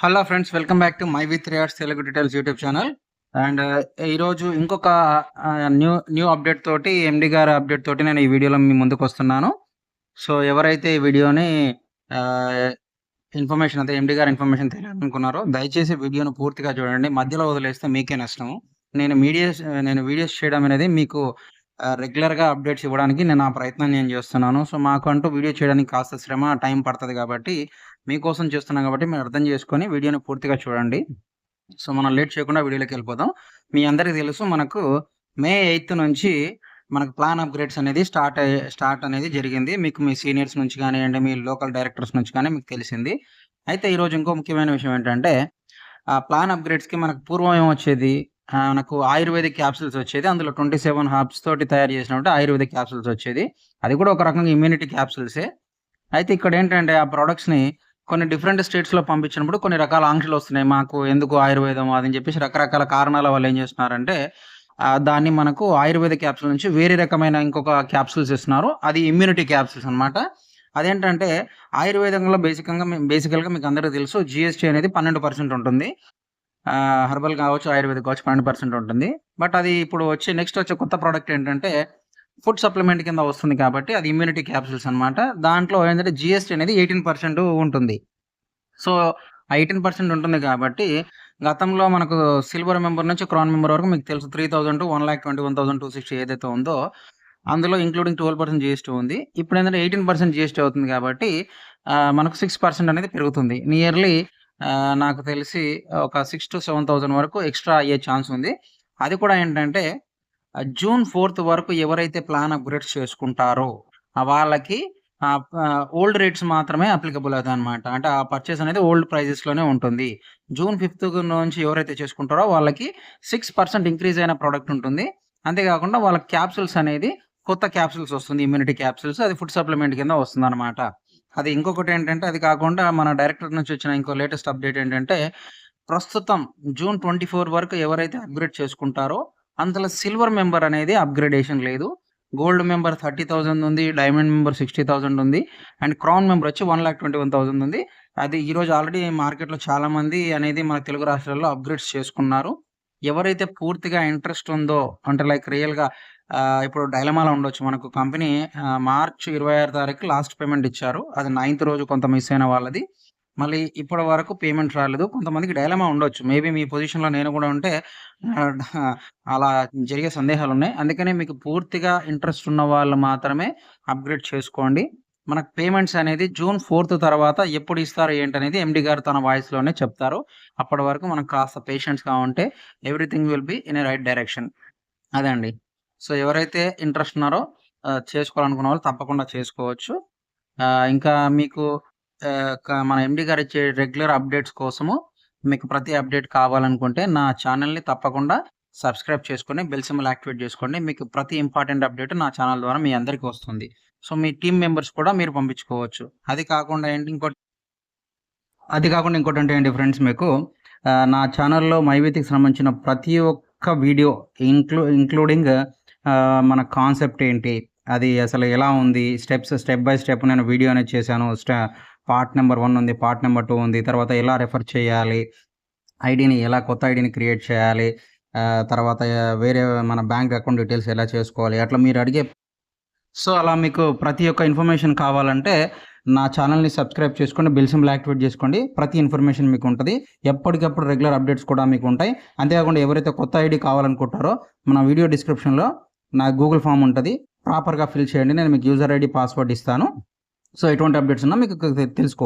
Hello friends, welcome back to my with రియాడ్స్ Telugu details YouTube channel. And ఈరోజు ఇంకొక new update తోటి, ఎండి గారి అప్డేట్ తోటి నేను ఈ వీడియోలో మీ ముందుకు వస్తున్నాను. సో ఎవరైతే ఈ వీడియోని ఇన్ఫర్మేషన్ అదే ఎండి గారి ఇన్ఫర్మేషన్ తెలియాలనుకున్నారో దయచేసి వీడియోను పూర్తిగా చూడండి. మధ్యలో వదిలేస్తే మీకే నష్టము. నేను వీడియోస్ చేయడం అనేది మీకు రెగ్యులర్గా అప్డేట్స్ ఇవ్వడానికి నేను ఆ ప్రయత్నం నేను చేస్తున్నాను. సో మాకంటూ వీడియో చేయడానికి కాస్త శ్రమ, టైం పడుతుంది కాబట్టి, మీకోసం చేస్తున్నాం కాబట్టి మీరు అర్థం చేసుకొని వీడియోని పూర్తిగా చూడండి. సో మనం లేట్ చేయకుండా వీడియోలోకి వెళ్ళిపోదాం. మీ అందరికీ తెలుసు, మనకు మే 8 నుంచి మనకు ప్లాన్ అప్గ్రేడ్స్ అనేది స్టార్ట్ అనేది జరిగింది. మీకు మీ సీనియర్స్ నుంచి కానివ్వండి, మీ లోకల్ డైరెక్టర్స్ నుంచి కానీ మీకు తెలిసింది. అయితే ఈరోజు ఇంకో ముఖ్యమైన విషయం ఏంటంటే, ఆ ప్లాన్ అప్గ్రేడ్స్కి మనకు పూర్వం ఏమొచ్చేది, మనకు ఆయుర్వేదిక్ క్యాప్సూల్స్ వచ్చేది. అందులో 27 హర్బ్స్ తోటి తయారు చేసినటువంటి ఆయుర్వేదిక్ క్యాప్సూల్స్ వచ్చేది. అది కూడా ఒక రకంగా ఇమ్యూనిటీ క్యాప్సూల్సే. అయితే ఇక్కడ ఏంటంటే, ఆ ప్రొడక్ట్స్‌ని కొన్ని డిఫరెంట్ స్టేట్స్‌లో పంపించినప్పుడు కొన్ని రకాల ఆంక్షలు వస్తున్నాయి. మాకు ఎందుకు ఆయుర్వేదం అదని చెప్పేసి రకరకాల కారణాల వల్ల ఏం చేస్తున్నారంటే, దాన్ని మనకు ఆయుర్వేద క్యాప్సూల్ నుంచి వేరే రకమైన ఇంకొక క్యాప్సూల్స్ ఇస్తున్నారు. అది ఇమ్యూనిటీ క్యాప్సూల్స్ అనమాట. అదేంటంటే, ఆయుర్వేదంలో బేసికల్‌గా మీకు అందరికీ తెలుసు, జీఎస్టీ అనేది 12% ఉంటుంది. హెర్బల్ కావచ్చు, ఆయుర్వేదిక్ కావచ్చు 12% ఉంటుంది. బట్ అది ఇప్పుడు నెక్స్ట్ వచ్చే కొత్త ప్రోడక్ట్ ఏంటంటే, ఫుడ్ సప్లిమెంట్ కింద వస్తుంది కాబట్టి అది ఇమ్యూనిటీ క్యాప్సూల్స్ అనమాట. దాంట్లో ఏంటంటే జీఎస్టీ అనేది 18% ఉంటుంది. సో, ఆ 18% ఉంటుంది కాబట్టి, గతంలో మనకు సిల్వర్ మెంబర్ నుంచి క్రౌన్ మెంబర్ వరకు మీకు తెలుసు 3000 టు 1,21,260 ఏదైతే ఉందో, అందులో ఇంక్లూడింగ్ 12% జీఎస్టీ ఉంది. ఇప్పుడేంటంటే 18% జీఎస్టీ అవుతుంది కాబట్టి, మనకు 6% అనేది పెరుగుతుంది. నియర్లీ నాకు తెలిసి ఒక 6,000-7,000 వరకు ఎక్స్‌ట్రా అయ్యే ఛాన్స్ ఉంది. అది కూడా ఏంటంటే, జూన్ 4థ్ వరకు ఎవరైతే ప్లాన్ అప్‌గ్రేడ్స్ చేసుకుంటారో, వాళ్ళకి ఓల్డ్ రేట్స్ మాత్రమే అప్లికబుల్ అవుతాయన్నమాట. అంటే ఆ పర్చేస్ అనేది ఓల్డ్ ప్రైజెస్‌లోనే ఉంటుంది. జూన్ 5థ్ నుంచి ఎవరైతే చేసుకుంటారో వాళ్ళకి 6% ఇంక్రీజ్ అయిన ప్రొడక్ట్ ఉంటుంది. అంతేకాకుండా వాళ్ళ క్యాప్సూల్స్ అనేది కొత్త క్యాప్సూల్స్ వస్తుంది. Immunity capsules. అది ఫుడ్ సప్లిమెంట్ కింద వస్తుందన్నమాట. అది ఇంకొకటేంటంటే, అది కాకుండా మన డైరెక్టర్ నుంచి వచ్చిన ఇంకో లేటెస్ట్ అప్డేట్ ఏంటంటే, ప్రస్తుతం జూన్ 24 వరకు ఎవరైతే అప్‌గ్రేడ్ చేసుకుంటారో, అందులో సిల్వర్ మెంబర్ అనేది అప్‌గ్రేడేషన్ లేదు. గోల్డ్ మెంబర్ 30,000 ఉంది. డైమండ్ మెంబర్ 60,000 ఉంది. అండ్ క్రౌన్ మెంబర్ వచ్చి 1,21,000 ఉంది. అది ఈరోజు ఆల్రెడీ మార్కెట్‌లో చాలామంది అనేది మన తెలుగు రాష్ట్రాల్లో అప్‌గ్రేడ్స్ చేసుకున్నారు. ఎవరైతే పూర్తిగా ఇంట్రెస్ట్ ఉందో, అంటే లైక్ రియల్‌గా ఇప్పుడు డైలమాలో ఉండొచ్చు. మనకు కంపెనీ మార్చ్ 26 తారీఖు లాస్ట్ పేమెంట్ ఇచ్చారు. అది 9థ్ రోజు కొంత మిస్ అయిన వాళ్ళది. మళ్ళీ ఇప్పటి వరకు పేమెంట్ రాలేదు. కొంతమందికి డైలమా ఉండొచ్చు. మేబీ మీ పొజిషన్‌లో నేను కూడా ఉంటే అలా జరిగే సందేహాలున్నాయి. అందుకనే మీకు పూర్తిగా ఇంట్రెస్ట్ ఉన్న వాళ్ళు మాత్రమే అప్‌గ్రేడ్ చేసుకోండి. మనకు పేమెంట్స్ అనేది జూన్ 4థ్ తర్వాత ఎప్పుడు ఇస్తారు ఏంటనేది ఎండీ గారు తన వాయిస్‌లోనే చెప్తారు. అప్పటి వరకు మనం కాస్త పేషెన్స్‌గా ఉంటే everything will be in a right direction. అదే అండి. సో ఎవరైతే ఇంట్రెస్ట్ ఉన్నారో చేసుకోవాలనుకున్న వాళ్ళు తప్పకుండా చేసుకోవచ్చు. ఇంకా మీకు మన ఎండీ గారు ఇచ్చే రెగ్యులర్ అప్డేట్స్ కోసము మీకు ప్రతి అప్డేట్ కావాలనుకుంటే నా ఛానెల్‌ని తప్పకుండా సబ్స్క్రైబ్ చేసుకొని బెల్ సింబల్ యాక్టివేట్ చేసుకోండి. మీకు ప్రతి ఇంపార్టెంట్ అప్డేట్ నా ఛానెల్ ద్వారా మీ అందరికి వస్తుంది. సో మీ టీమ్ మెంబర్స్ కూడా మీరు పంపించుకోవచ్చు. అది కాకుండా ఇంకోటంటే ఏంటి ఫ్రెండ్స్, మీకు నా ఛానెల్‌లో మైవిత్‌కి సంబంధించిన ప్రతి ఒక్క వీడియో ఇంక్లూడింగ్ మన కాన్సెప్ట్ ఏంటి, అది అసలు ఎలా ఉంది, స్టెప్ బై స్టెప్ నేను వీడియో అనేది చేశాను. పార్ట్ నెంబర్ 1 ఉంది. పార్ట్ నెంబర్ 2 ఉంది. తర్వాత ఎలా రెఫర్ చేయాలి, కొత్త ఐడీని క్రియేట్ చేయాలి, తర్వాత వేరే మన బ్యాంక్ అకౌంట్ డీటెయిల్స్ ఎలా చేసుకోవాలి, అట్లా మీరు అడిగే అలా మీకు ప్రతి ఒక్క ఇన్ఫర్మేషన్ కావాలంటే నా ఛానల్‌ని సబ్స్క్రైబ్ చేసుకోండి. బెల్ సింబల్ యాక్టివేట్ చేసుకోండి. ప్రతి ఇన్ఫర్మేషన్ మీకు ఉంటది. ఎప్పటికప్పుడు రెగ్యులర్ అప్డేట్స్ కూడా మీకు ఉంటాయి. అంతేకాకుండా ఎవరైతే కొత్త ఐడీ కావాలనుకుంటారో మన వీడియో డిస్క్రిప్షన్‌లో నా గూగుల్ ఫామ్ ఉంటది. ప్రాపర్‌గా ఫిల్ చేయండి. నేను మీకు యూజర్ ఐడీ, పాస్వర్డ్ ఇస్తాను. సో ఎటువంటి అప్డేట్స్ ఉన్నా మీకు తెలుసుకోవచ్చు.